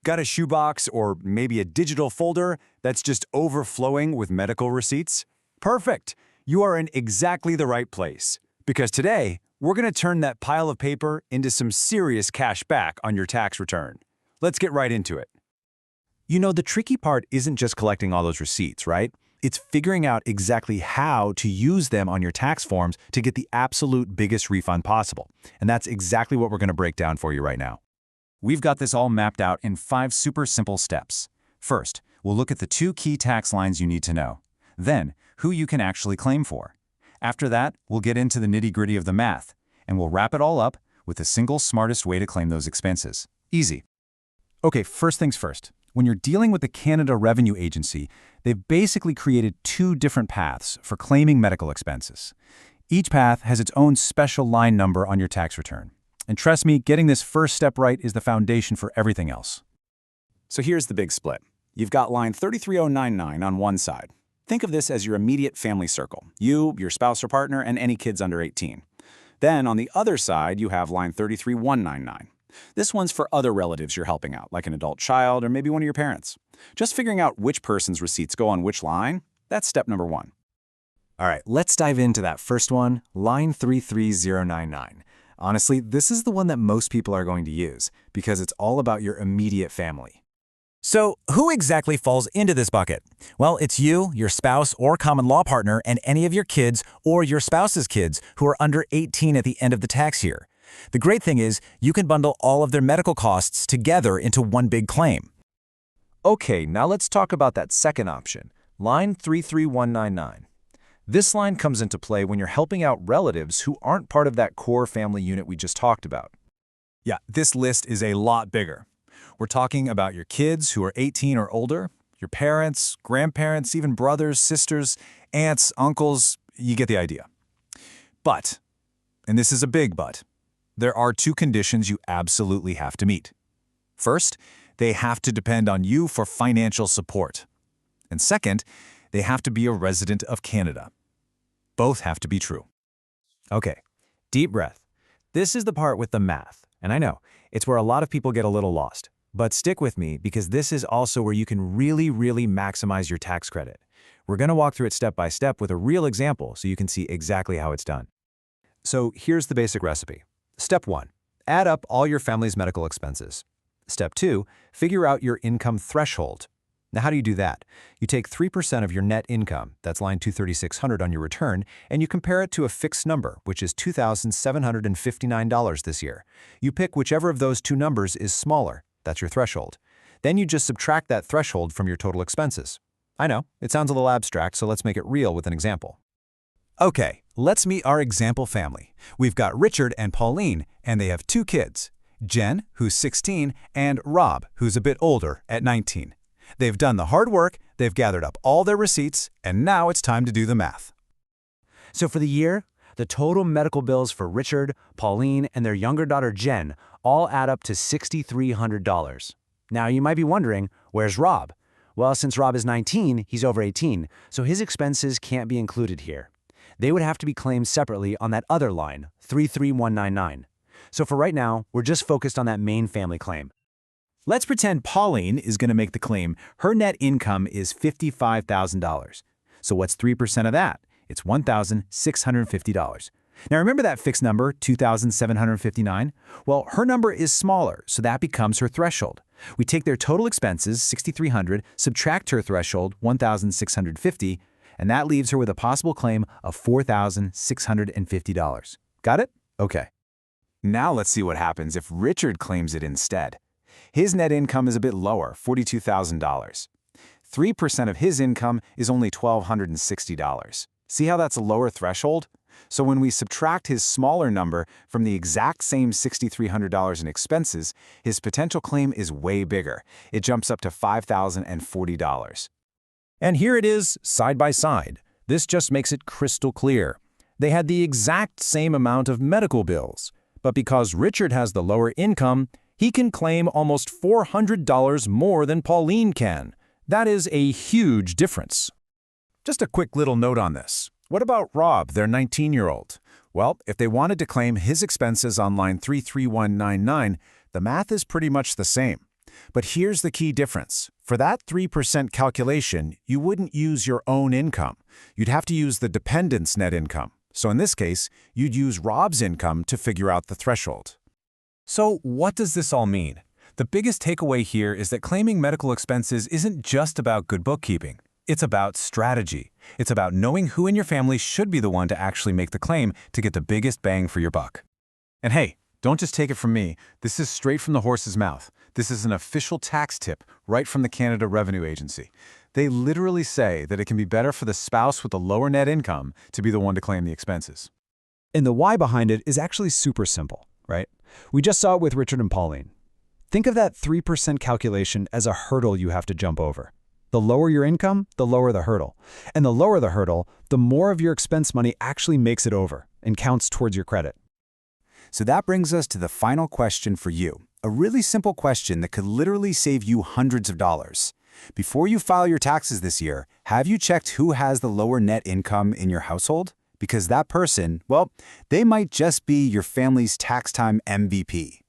Got a shoebox or maybe a digital folder that's just overflowing with medical receipts? Perfect! You are in exactly the right place. Because today, we're going to turn that pile of paper into some serious cash back on your tax return. Let's get right into it. You know, the tricky part isn't just collecting all those receipts, right? It's figuring out exactly how to use them on your tax forms to get the absolute biggest refund possible. And that's exactly what we're going to break down for you right now. We've got this all mapped out in 5 super simple steps. First, we'll look at the 2 key tax lines you need to know. Then, who you can actually claim for. After that, we'll get into the nitty-gritty of the math, and we'll wrap it all up with the single smartest way to claim those expenses. Easy. Okay, first things first. When you're dealing with the Canada Revenue Agency, they've basically created 2 different paths for claiming medical expenses. Each path has its own special line number on your tax return. And trust me, getting this first step right is the foundation for everything else. So here's the big split. You've got line 33099 on one side. Think of this as your immediate family circle, you, your spouse or partner, and any kids under 18. Then on the other side, you have line 33199. This one's for other relatives you're helping out, like an adult child or maybe one of your parents. Just figuring out which person's receipts go on which line, that's step number 1. All right, let's dive into that first one, line 33099. Honestly, this is the one that most people are going to use because it's all about your immediate family. So, who exactly falls into this bucket? Well, it's you, your spouse or common law partner, and any of your kids or your spouse's kids who are under 18 at the end of the tax year. The great thing is, you can bundle all of their medical costs together into one big claim. Okay, now let's talk about that second option, line 33199. This line comes into play when you're helping out relatives who aren't part of that core family unit we just talked about. Yeah, this list is a lot bigger. We're talking about your kids who are 18 or older, your parents, grandparents, even brothers, sisters, aunts, uncles, you get the idea. But, and this is a big but, there are 2 conditions you absolutely have to meet. First, they have to depend on you for financial support. And second, they have to be a resident of Canada. Both have to be true. Okay, deep breath. This is the part with the math, and I know, it's where a lot of people get a little lost. But stick with me because this is also where you can really maximize your tax credit. We're going to walk through it step by step with a real example so you can see exactly how it's done. So here's the basic recipe. Step 1, add up all your family's medical expenses. Step 2, figure out your income threshold. Now, how do you do that? You take 3% of your net income, that's line 23600 on your return, and you compare it to a fixed number, which is $2,759 this year. You pick whichever of those 2 numbers is smaller. That's your threshold. Then you just subtract that threshold from your total expenses. I know, it sounds a little abstract, so let's make it real with an example. Okay, let's meet our example family. We've got Richard and Pauline, and they have 2 kids, Jen, who's 16, and Rob, who's a bit older, at 19. They've done the hard work, they've gathered up all their receipts, and now it's time to do the math. So for the year, the total medical bills for Richard, Pauline, and their younger daughter Jen all add up to $6,300. Now you might be wondering, where's Rob? Well, since Rob is 19, he's over 18, so his expenses can't be included here. They would have to be claimed separately on that other line, 33199. So for right now, we're just focused on that main family claim. Let's pretend Pauline is going to make the claim. Her net income is $55,000. So what's 3% of that? It's $1,650. Now remember that fixed number, $2,759? Well, her number is smaller, so that becomes her threshold. We take their total expenses, $6,300, subtract her threshold, $1,650, and that leaves her with a possible claim of $4,650. Got it? Okay. Now let's see what happens if Richard claims it instead. His net income is a bit lower, $42,000. 3% of his income is only $1,260. See how that's a lower threshold? So when we subtract his smaller number from the exact same $6,300 in expenses, his potential claim is way bigger. It jumps up to $5,040. And here it is, side by side. This just makes it crystal clear. They had the exact same amount of medical bills, but because Richard has the lower income, he can claim almost $400 more than Pauline can. That is a huge difference. Just a quick little note on this. What about Rob, their 19-year-old? Well, if they wanted to claim his expenses on line 33199, the math is pretty much the same. But here's the key difference. For that 3% calculation, you wouldn't use your own income. You'd have to use the dependent's net income. So in this case, you'd use Rob's income to figure out the threshold. So what does this all mean? The biggest takeaway here is that claiming medical expenses isn't just about good bookkeeping. It's about strategy. It's about knowing who in your family should be the one to actually make the claim to get the biggest bang for your buck. And hey, don't just take it from me. This is straight from the horse's mouth. This is an official tax tip right from the Canada Revenue Agency. They literally say that it can be better for the spouse with the lower net income to be the one to claim the expenses. And the why behind it is actually super simple, right? We just saw it with Richard and Pauline. Think of that 3% calculation as a hurdle you have to jump over. The lower your income, the lower the hurdle. And the lower the hurdle, the more of your expense money actually makes it over and counts towards your credit. So that brings us to the final question for you. A really simple question that could literally save you hundreds of dollars. Before you file your taxes this year, have you checked who has the lower net income in your household? Because that person, well, they might just be your family's tax time MVP.